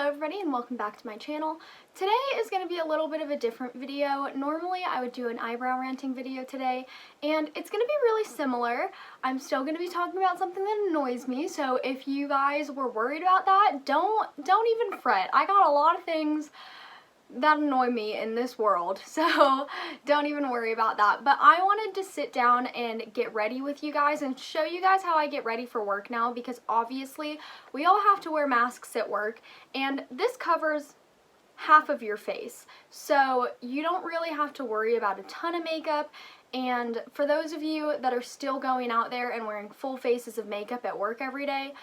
Hello everybody and welcome back to my channel. Today is going to be a little bit of a different video. Normally I would do an eyebrow ranting video today and it's going to be really similar. I'm still going to be talking about something that annoys me, so if you guys were worried about that, don't even fret. I got a lot of things that annoy me in this world, so don't even worry about that. But I wanted to sit down and get ready with you guys and show you guys how I get ready for work now, because obviously we all have to wear masks at work and this covers half of your face, so you don't really have to worry about a ton of makeup. And for those of you that are still going out there and wearing full faces of makeup at work every day,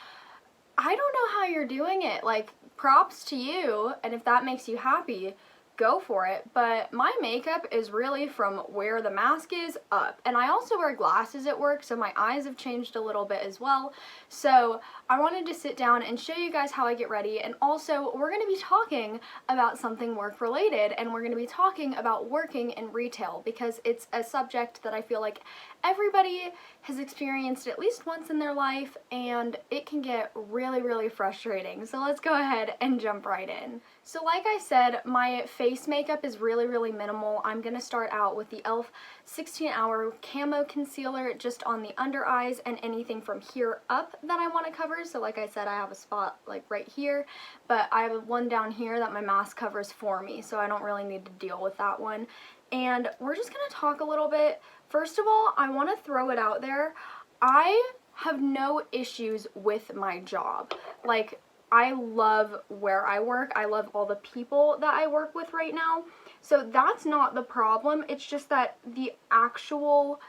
I don't know how you're doing it. Like, props to you, and if that makes you happy, go for it. But my makeup is really from where the mask is up. And I also wear glasses at work, so my eyes have changed a little bit as well. So I wanted to sit down and show you guys how I get ready. And also, we're going to be talking about something work related, and we're going to be talking about working in retail, because it's a subject that I feel like everybody has experienced at least once in their life, and it can get really frustrating. So let's go ahead and jump right in. So like I said, my face makeup is really minimal. I'm going to start out with the e.l.f. 16-Hour Camo Concealer just on the under eyes and anything from here up that I want to cover. So like I said, I have a spot like right here, but I have one down here that my mask covers for me, so I don't really need to deal with that one. And we're just going to talk a little bit. First of all, I want to throw it out there. I have no issues with my job. Like, I love where I work. I love all the people that I work with right now. So that's not the problem. It's just that the actual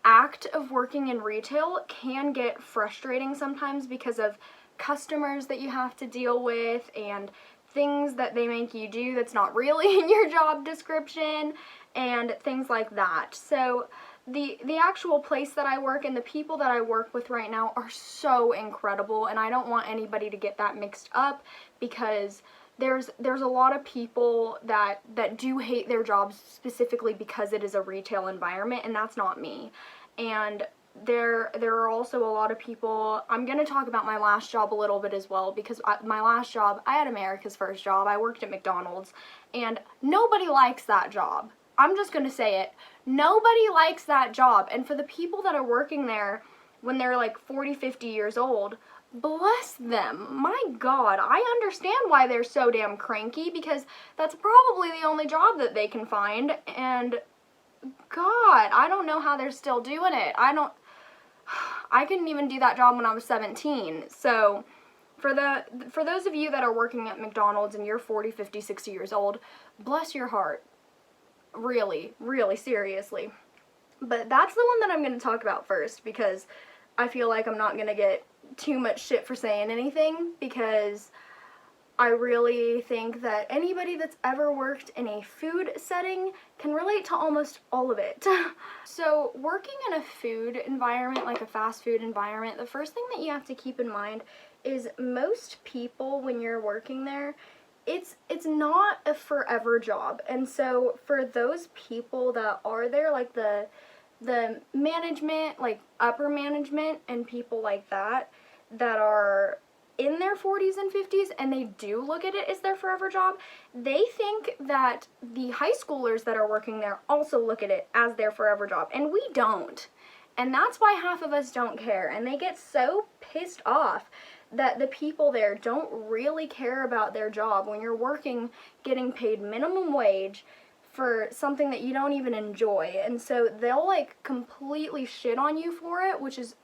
act of working in retail can get frustrating sometimes because of customers that you have to deal with and things that they make you do that's not really in your job description and things like that. So the actual place that I work and the people that I work with right now are so incredible, and I don't want anybody to get that mixed up, because there's a lot of people that do hate their jobs specifically because it is a retail environment, and that's not me. And there are also a lot of people. I'm going to talk about my last job a little bit as well, because my last job, I had America's first job. I worked at McDonald's, and nobody likes that job. I'm just going to say it. Nobody likes that job. And for the people that are working there when they're like 40, 50 years old, bless them. My God, I understand why they're so damn cranky, because that's probably the only job that they can find. And God, I don't know how they're still doing it. I couldn't even do that job when I was 17. So for those of you that are working at McDonald's and you're 40, 50, 60 years old, bless your heart. Really seriously. But that's the one that I'm going to talk about first, because I feel like I'm not going to get too much shit for saying anything, because I really think that anybody that's ever worked in a food setting can relate to almost all of it. So working in a food environment, like a fast food environment, the first thing that you have to keep in mind is most people, when you're working there, it's not a forever job. And so for those people that are there, like the management, like upper management and people like that are in their 40s and 50s, and they do look at it as their forever job, they think that the high schoolers that are working there also look at it as their forever job, and we don't. And that's why half of us don't care, and they get so pissed off that the people there don't really care about their job when you're working, getting paid minimum wage for something that you don't even enjoy. And so they'll like completely shit on you for it, which is,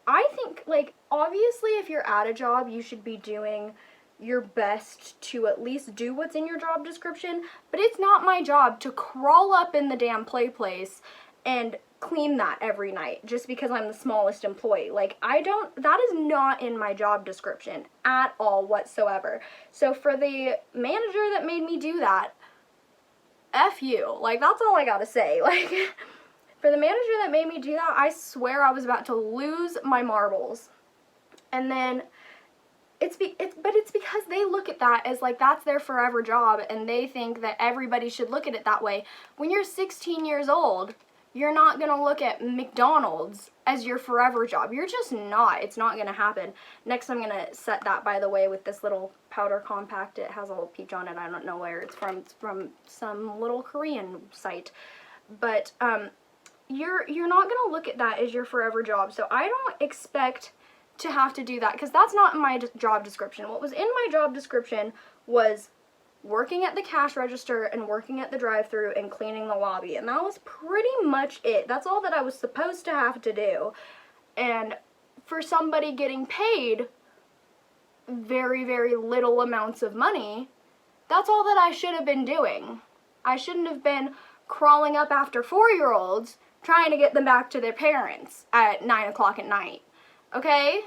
I think, like, obviously if you're at a job, you should be doing your best to at least do what's in your job description, but it's not my job to crawl up in the damn place and clean that every night just because I'm the smallest employee. Like, that is not in my job description at all whatsoever. So for the manager that made me do that, F you. Like, that's all I gotta say. Like, for the manager that made me do that, I swear I was about to lose my marbles. And then it's because they look at that as like that's their forever job, and they think that everybody should look at it that way. When you're 16 years old, you're not going to look at McDonald's as your forever job. You're just not. It's not going to happen. Next, I'm going to set that, by the way, with this little powder compact. It has a little peach on it. I don't know where it's from. It's from some little Korean site. But you're not going to look at that as your forever job. So I don't expect to have to do that, because that's not in my job description. What was in my job description was working at the cash register and working at the drive-thru and cleaning the lobby, and that was pretty much it. That's all that I was supposed to have to do. And for somebody getting paid very, very little amounts of money, that's all that I should have been doing. I shouldn't have been crawling up after 4-year-olds trying to get them back to their parents at 9 o'clock at night. Okay?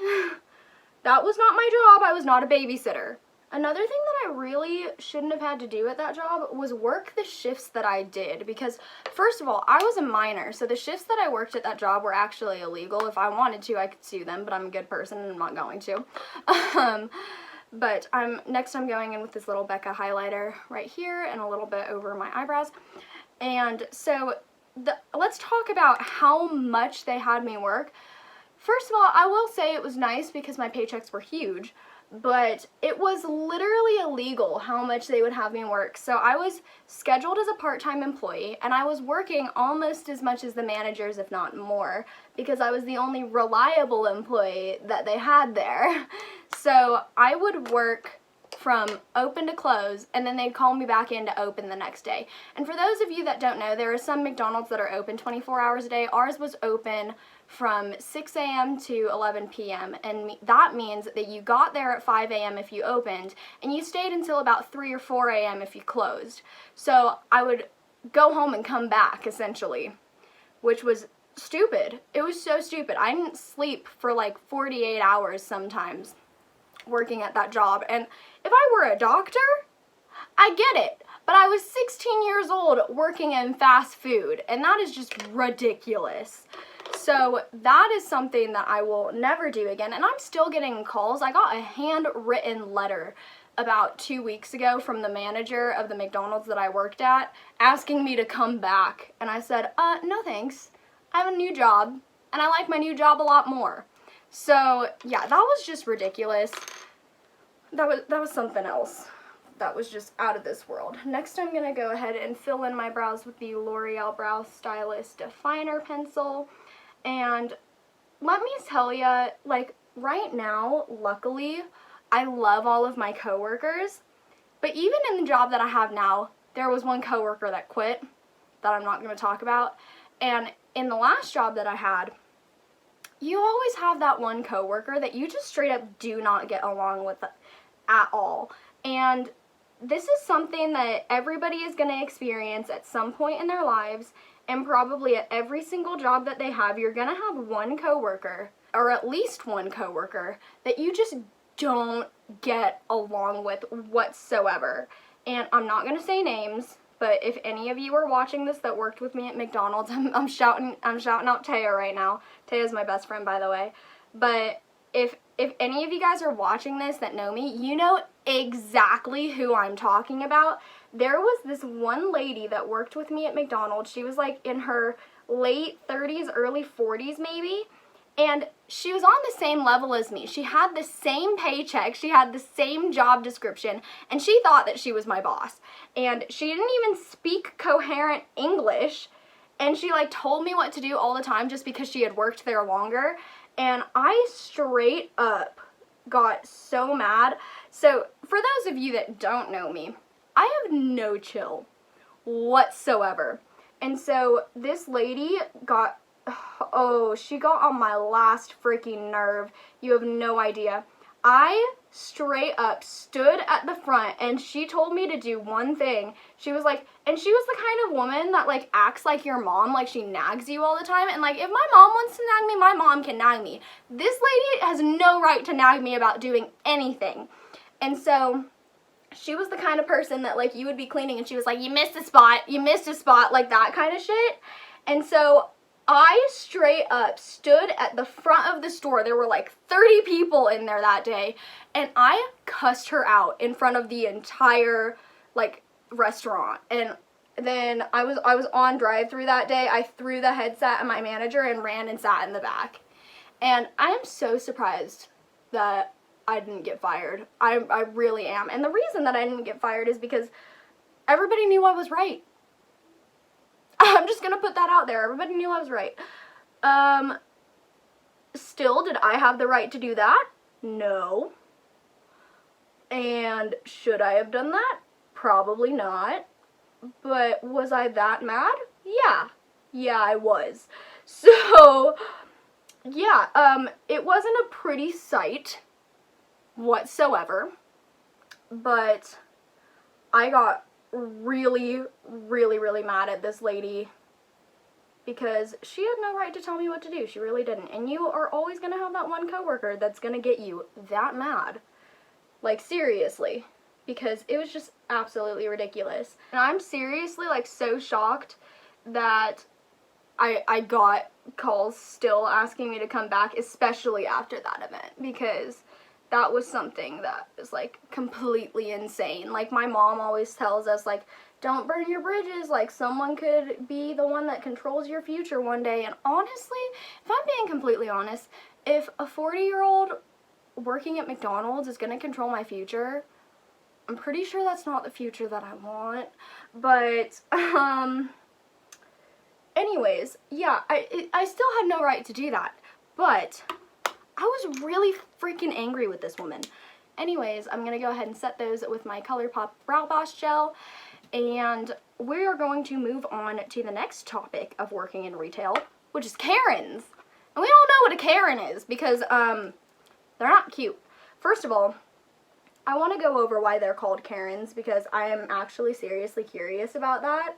That was not my job. I was not a babysitter. Another thing that I really shouldn't have had to do at that job was work the shifts that I did, because first of all, I was a minor, so the shifts that I worked at that job were actually illegal. If I wanted to, I could sue them, but I'm a good person and I'm not going to. But next I'm going in with this little Becca highlighter right here and a little bit over my eyebrows. And so let's talk about how much they had me work. First of all, I will say it was nice because my paychecks were huge, but it was literally illegal how much they would have me work. So I was scheduled as a part-time employee, and I was working almost as much as the managers, if not more, because I was the only reliable employee that they had there. So I would work from open to close, and then they'd call me back in to open the next day. And for those of you that don't know, there are some McDonald's that are open 24 hours a day. Ours was open from 6 a.m. to 11 p.m. and that means that you got there at 5 a.m. if you opened, and you stayed until about 3 or 4 a.m. if you closed. So I would go home and come back, essentially, which was stupid. It was so stupid. I didn't sleep for like 48 hours sometimes working at that job, and if I were a doctor, I get it, but I was 16 years old working in fast food, and that is just ridiculous. So that is something that I will never do again, and I'm still getting calls. I got a handwritten letter about 2 weeks ago from the manager of the McDonald's that I worked at asking me to come back, and I said, no thanks. I have a new job, and I like my new job a lot more. So yeah, that was just ridiculous. That was something else. That was just out of this world. Next, I'm gonna go ahead and fill in my brows with the L'Oreal Brow Stylist Definer Pencil. And let me tell ya, like, right now, luckily, I love all of my coworkers. But even in the job that I have now, there was one coworker that quit that I'm not gonna talk about. And in the last job that I had, you always have that one coworker that you just straight up do not get along with at all. And this is something that everybody is going to experience at some point in their lives, and probably at every single job that they have, you're going to have one coworker, or at least one coworker, that you just don't get along with whatsoever. And I'm not going to say names, but if any of you are watching this that worked with me at McDonald's, I'm shouting out Taya right now. Taya's my best friend, by the way. But if any of you guys are watching this that know me, you know exactly who I'm talking about. There was this one lady that worked with me at McDonald's. She was like in her late 30s, early 40s maybe. And she was on the same level as me. She had the same paycheck, she had the same job description, and she thought that she was my boss. And she didn't even speak coherent English, and she like told me what to do all the time just because she had worked there longer. And I straight up got so mad. So for those of you that don't know me, I have no chill whatsoever. And so this lady got, she got on my last freaking nerve. You have no idea. I straight up stood at the front and she told me to do one thing. She was like, and she was the kind of woman that like acts like your mom, like she nags you all the time. And like if my mom wants to nag me, my mom can nag me. This lady has no right to nag me about doing anything. And so she was the kind of person that like you would be cleaning and she was like, you missed a spot, like that kind of shit. And so I straight up stood at the front of the store. There were like 30 people in there that day, and I cussed her out in front of the entire like restaurant. And then I was on drive-thru that day. I threw the headset at my manager and ran and sat in the back. And I am so surprised that I didn't get fired. I really am. And the reason that I didn't get fired is because everybody knew I was right. I'm just gonna put that out there. Everybody knew I was right. Still, did I have the right to do that? No. And should I have done that? Probably not. But was I that mad? Yeah. Yeah, I was. So, yeah, it wasn't a pretty sight whatsoever. But I got really, really, really mad at this lady because she had no right to tell me what to do. She really didn't. And you are always going to have that one coworker that's going to get you that mad. Like, seriously. Because it was just absolutely ridiculous. And I'm seriously, like, so shocked that I got calls still asking me to come back, especially after that event. Because that was something that was, like, completely insane. Like, my mom always tells us, like, don't burn your bridges. Like, someone could be the one that controls your future one day. And honestly, if I'm being completely honest, if a 40-year-old working at McDonald's is going to control my future, I'm pretty sure that's not the future that I want. But, anyways, yeah, I still had no right to do that. But I was really freaking angry with this woman. Anyways, I'm going to go ahead and set those with my ColourPop Brow Boss Gel. And we are going to move on to the next topic of working in retail, which is Karens. And we all know what a Karen is because, they're not cute. First of all, I want to go over why they're called Karens because I am actually seriously curious about that.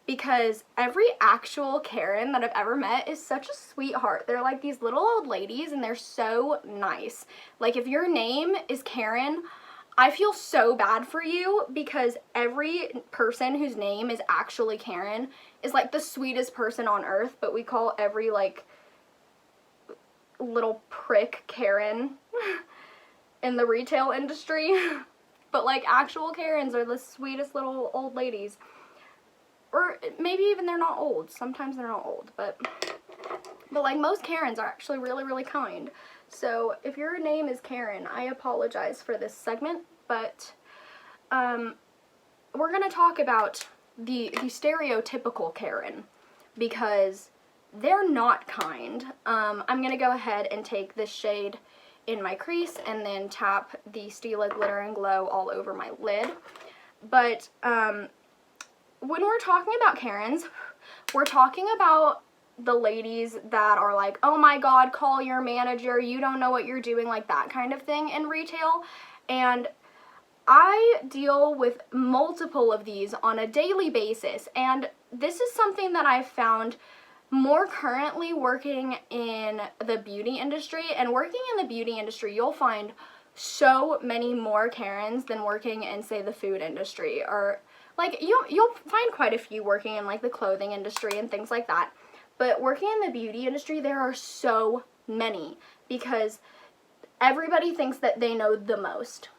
Because every actual Karen that I've ever met is such a sweetheart. They're like these little old ladies and they're so nice. Like, if your name is Karen, I feel so bad for you because every person whose name is actually Karen is like the sweetest person on earth, but we call every like little prick Karen in the retail industry. But like actual Karens are the sweetest little old ladies. Or maybe even they're not old. Sometimes they're not old, but like most Karens are actually really, really kind. So if your name is Karen, I apologize for this segment, but we're going to talk about the stereotypical Karen because they're not kind. I'm going to go ahead and take this shade in my crease and then tap the Stila Glitter and Glow all over my lid. But when we're talking about Karens, we're talking about the ladies that are like, oh my god, call your manager, you don't know what you're doing, like that kind of thing in retail. And I deal with multiple of these on a daily basis, and this is something that I've found more currently working in the beauty industry. And working in the beauty industry, you'll find so many more Karens than working in, say, the food industry, or like you'll find quite a few working in like the clothing industry and things like that. But working in the beauty industry, there are so many because everybody thinks that they know the most.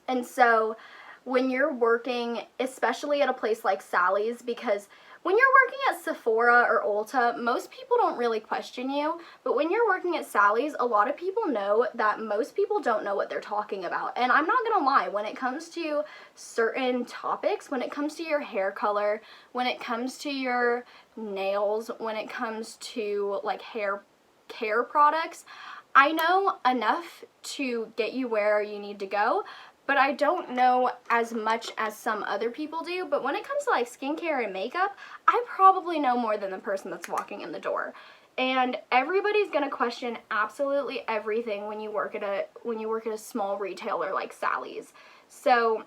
And so when you're working, especially at a place like Sally's, because when you're working at Sephora or Ulta, most people don't really question you. But when you're working at Sally's, a lot of people know that most people don't know what they're talking about. And I'm not going to lie, when it comes to certain topics, when it comes to your hair color, when it comes to your nails, when it comes to like hair care products, I know enough to get you where you need to go. But I don't know as much as some other people do. But when it comes to like skincare and makeup, I probably know more than the person that's walking in the door. And everybody's gonna question absolutely everything when you work at a small retailer like Sally's. So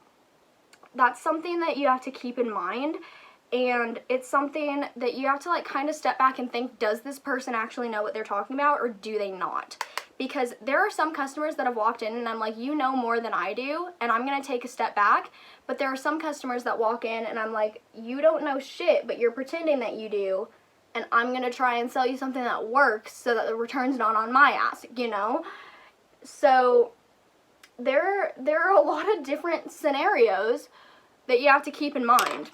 that's something that you have to keep in mind. And it's something that you have to like kind of step back and think, does this person actually know what they're talking about or do they not? Because there are some customers that have walked in and I'm like, you know more than I do, and I'm going to take a step back. But there are some customers that walk in and I'm like, you don't know shit, but you're pretending that you do, and I'm going to try and sell you something that works so that the return's not on my ass, you know? So there are a lot of different scenarios that you have to keep in mind.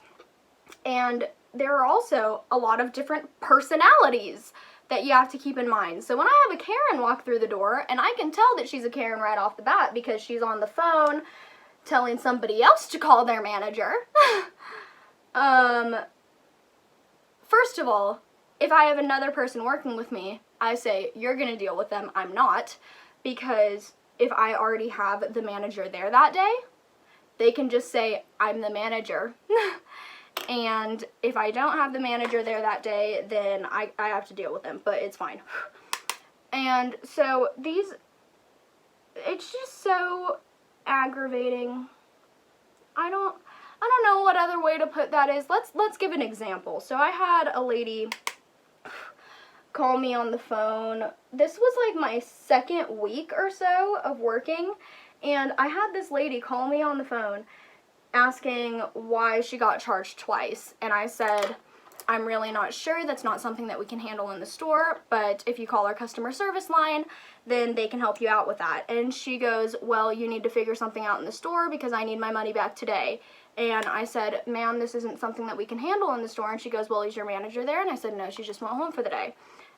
And there are also a lot of different personalities that you have to keep in mind. So when I have a Karen walk through the door, and I can tell that she's a Karen right off the bat because she's on the phone telling somebody else to call their manager. First of all, if I have another person working with me, I say, you're gonna deal with them, I'm not, because if I already have the manager there that day, they can just say, I'm the manager. And if I don't have the manager there that day, then I have to deal with them, but it's fine. And so it's just so aggravating. I don't know what other way to put that is. Let's give an example. So I had a lady call me on the phone. This was like my second week or so of working, and I had this lady call me on the phone asking why she got charged twice. And I said, I'm really not sure. That's not something that we can handle in the store, but if you call our customer service line, then they can help you out with that. And she goes, well, you need to figure something out in the store because I need my money back today. And I said, ma'am, this isn't something that we can handle in the store. And she goes, well, is your manager there? And I said, no, she just went home for the day.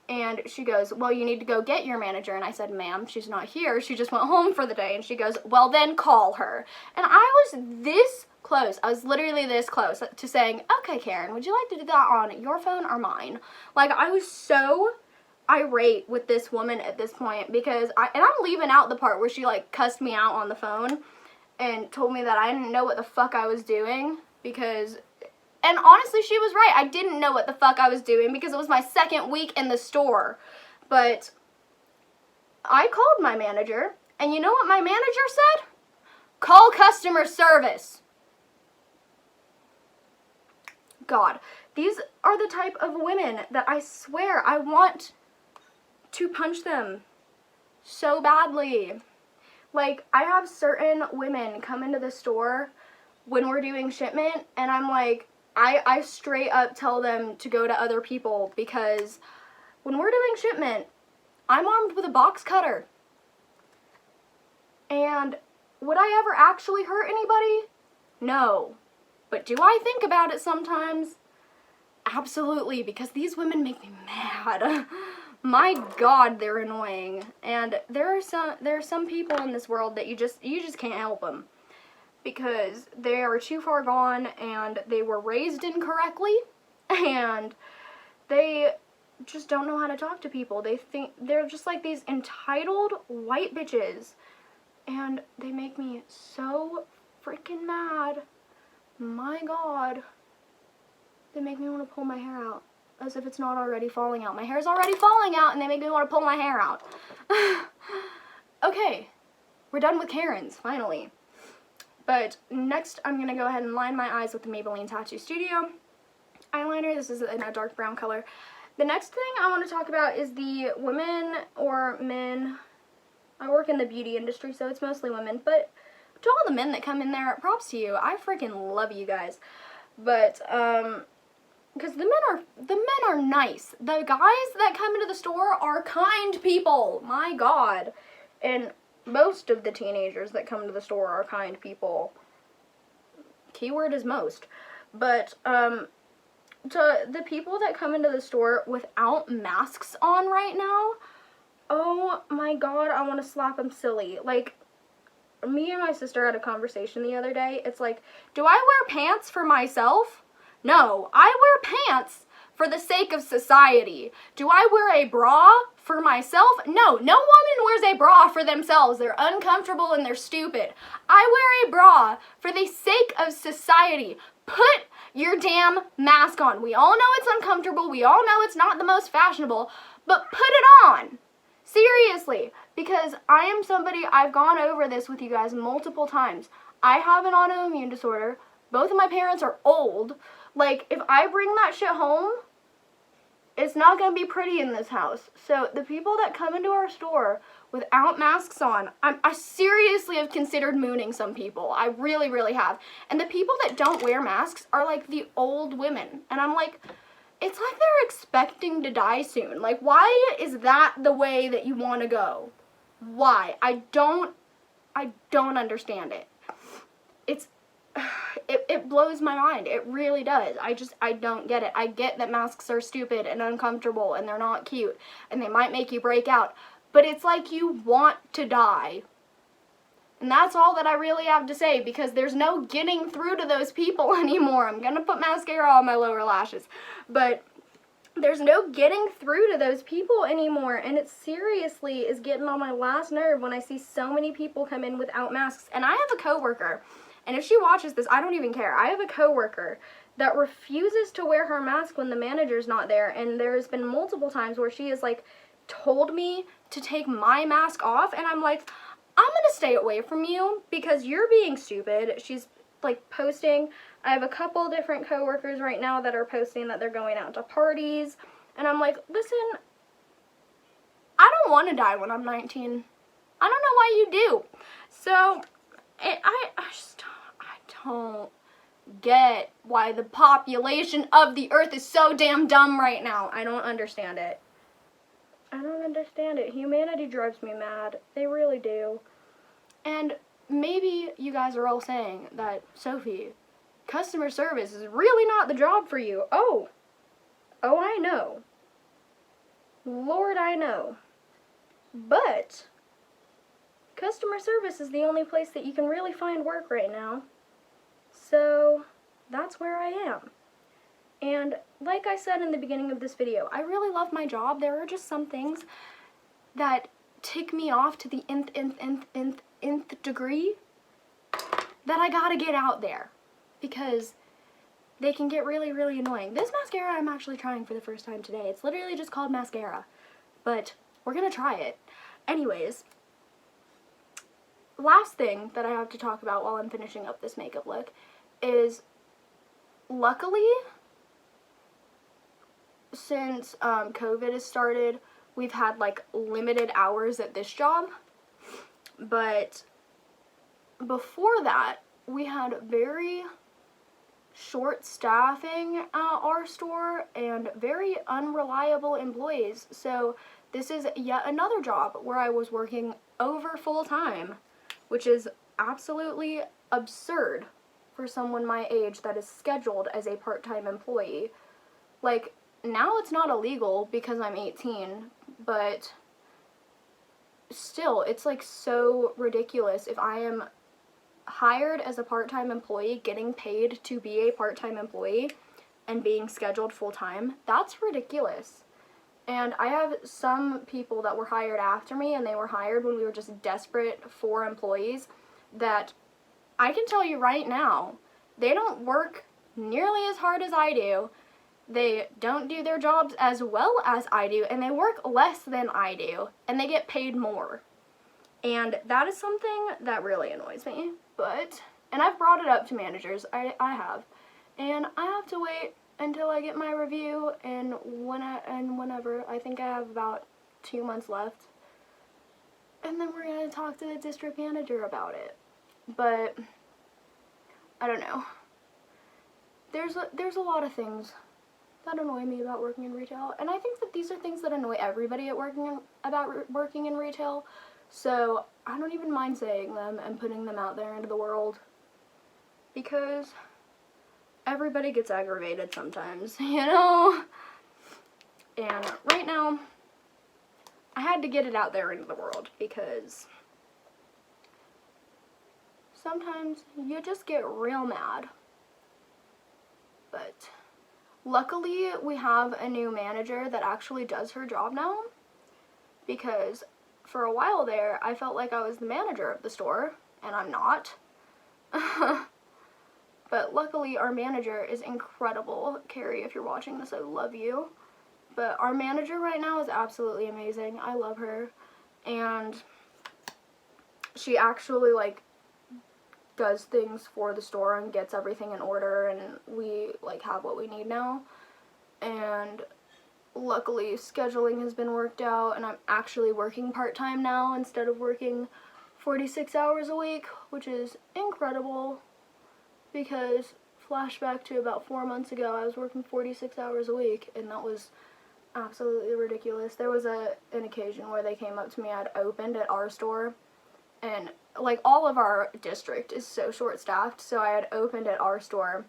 And she goes, well, you need to go get your manager. And I said, ma'am, she's not here. She just went home for the day. And she goes, well, then call her. And I was this close. I was literally this close to saying, okay, Karen, would you like to do that on your phone or mine? Like, I was so irate with this woman at this point because I'm leaving out the part where she, like, cussed me out on the phone and told me that I didn't know what the fuck I was doing because... And honestly, she was right. I didn't know what the fuck I was doing because it was my second week in the store. But I called my manager, and you know what my manager said? Call customer service. God, these are the type of women that I swear I want to punch them so badly. Like, I have certain women come into the store when we're doing shipment, and I'm like, I straight up tell them to go to other people because when we're doing shipment, I'm armed with a box cutter. And would I ever actually hurt anybody? No. But do I think about it sometimes? Absolutely, because these women make me mad. My God, they're annoying. And there are some people in this world that you just can't help them. Because they are too far gone and they were raised incorrectly and they just don't know how to talk to people. They think they're just like these entitled white bitches and they make me so freaking mad. My God. They make me want to pull my hair out as if it's not already falling out. My hair's already falling out and they make me want to pull my hair out. Okay, we're done with Karens, finally. But next, I'm going to go ahead and line my eyes with the Maybelline Tattoo Studio eyeliner. This is in a dark brown color. The next thing I want to talk about is the women or men. I work in the beauty industry, so it's mostly women. But to all the men that come in there, props to you. I freaking love you guys. But, because the men are nice. The guys that come into the store are kind people. My God. And most of the teenagers that come to the store are kind people. Keyword is most. But, to the people that come into the store without masks on right now, oh my God, I want to slap them silly. Like, me and my sister had a conversation the other day. It's like, do I wear pants for myself? No, I wear pants for the sake of society. Do I wear a bra for myself? No, no woman wears a bra for themselves. They're uncomfortable and they're stupid. I wear a bra for the sake of society. Put your damn mask on. We all know it's uncomfortable. We all know it's not the most fashionable, but put it on. Seriously, because I am somebody, I've gone over this with you guys multiple times. I have an autoimmune disorder. Both of my parents are old. Like, if I bring that shit home, it's not going to be pretty in this house. So, the people that come into our store without masks on, I seriously have considered mooning some people. I really, really have. And the people that don't wear masks are, like, the old women. And I'm like, it's like they're expecting to die soon. Like, why is that the way that you want to go? Why? I don't understand it. It it blows my mind. It really does. I don't get it. I get that masks are stupid and uncomfortable and they're not cute and they might make you break out, but it's like you want to die. And that's all that I really have to say, because there's no getting through to those people anymore. I'm gonna put mascara on my lower lashes, but there's no getting through to those people anymore, and it seriously is getting on my last nerve when I see so many people come in without masks. And I have a coworker, and if she watches this, I don't even care. I have a coworker that refuses to wear her mask when the manager's not there, and there's been multiple times where she has, like, told me to take my mask off, and I'm like, I'm gonna stay away from you because you're being stupid. She's, like, posting. I have a couple different coworkers right now that are posting that they're going out to parties, and I'm like, listen, I don't want to die when I'm 19. I don't know why you do. So, I don't get why the population of the earth is so damn dumb right now. I don't understand it. I don't understand it. Humanity drives me mad. They really do. And maybe you guys are all saying that, Sophie, customer service is really not the job for you. Oh, I know. Lord, I know. But customer service is the only place that you can really find work right now. So that's where I am. And like I said in the beginning of this video, I really love my job. There are just some things that tick me off to the nth degree that I gotta get out there, because they can get really, really annoying. This mascara I'm actually trying for the first time today. It's literally just called mascara, but we're gonna try it. Anyways, last thing that I have to talk about while I'm finishing up this makeup look is, luckily, since COVID has started, we've had, like, limited hours at this job, but before that, we had very short staffing at our store and very unreliable employees. So this is yet another job where I was working over full time, which is absolutely absurd for someone my age that is scheduled as a part-time employee. Like, now it's not illegal because I'm 18, but still, it's, like, so ridiculous. If I am hired as a part-time employee, getting paid to be a part-time employee, and being scheduled full-time, that's ridiculous. And I have some people that were hired after me, and they were hired when we were just desperate for employees, that I can tell you right now, they don't work nearly as hard as I do. They don't do their jobs as well as I do, and they work less than I do, and they get paid more. And that is something that really annoys me. But, and I've brought it up to managers, I have, and I have to wait until I get my review, and whenever, I think I have about 2 months left, and then we're going to talk to the district manager about it. But I don't know. There's a lot of things that annoy me about working in retail, and I think that these are things that annoy everybody about working in retail. So I don't even mind saying them and putting them out there into the world, because everybody gets aggravated sometimes, you know? And right now, I had to get it out there into the world, because sometimes you just get real mad. But luckily, we have a new manager that actually does her job now, because for a while there, I felt like I was the manager of the store, and I'm not. But luckily, our manager is incredible. Carrie, if you're watching this, I love you. But our manager right now is absolutely amazing. I love her. And she actually, like, does things for the store and gets everything in order, and we, like, have what we need now. And luckily, scheduling has been worked out, and I'm actually working part-time now instead of working 46 hours a week, which is incredible, because flashback to about 4 months ago, I was working 46 hours a week, and that was absolutely ridiculous. There was an occasion where they came up to me. I'd opened at our store, and like, all of our district is so short-staffed, so I had opened at our store,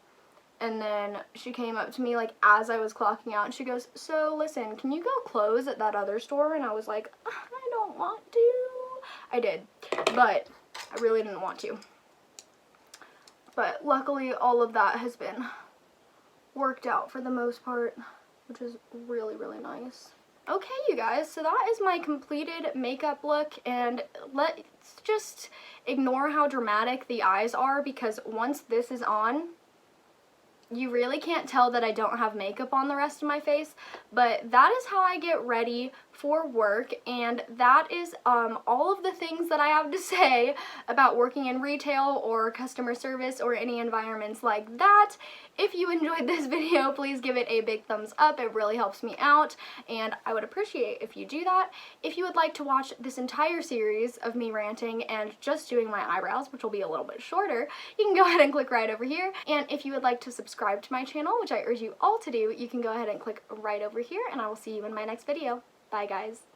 and then she came up to me, like, as I was clocking out, and she goes, so, listen, can you go close at that other store? And I was like, I don't want to. I did, but I really didn't want to. But luckily, all of that has been worked out for the most part, which is really, really nice. Okay, you guys, so that is my completed makeup look, and let's just ignore how dramatic the eyes are, because once this is on, you really can't tell that I don't have makeup on the rest of my face, but that is how I get ready for work, and that is all of the things that I have to say about working in retail or customer service or any environments like that. If you enjoyed this video, please give it a big thumbs up. It really helps me out, and I would appreciate if you do that. If you would like to watch this entire series of me ranting and just doing my eyebrows, which will be a little bit shorter, you can go ahead and click right over here. And if you would like to subscribe to my channel, which I urge you all to do, you can go ahead and click right over here, and I will see you in my next video. Bye, guys.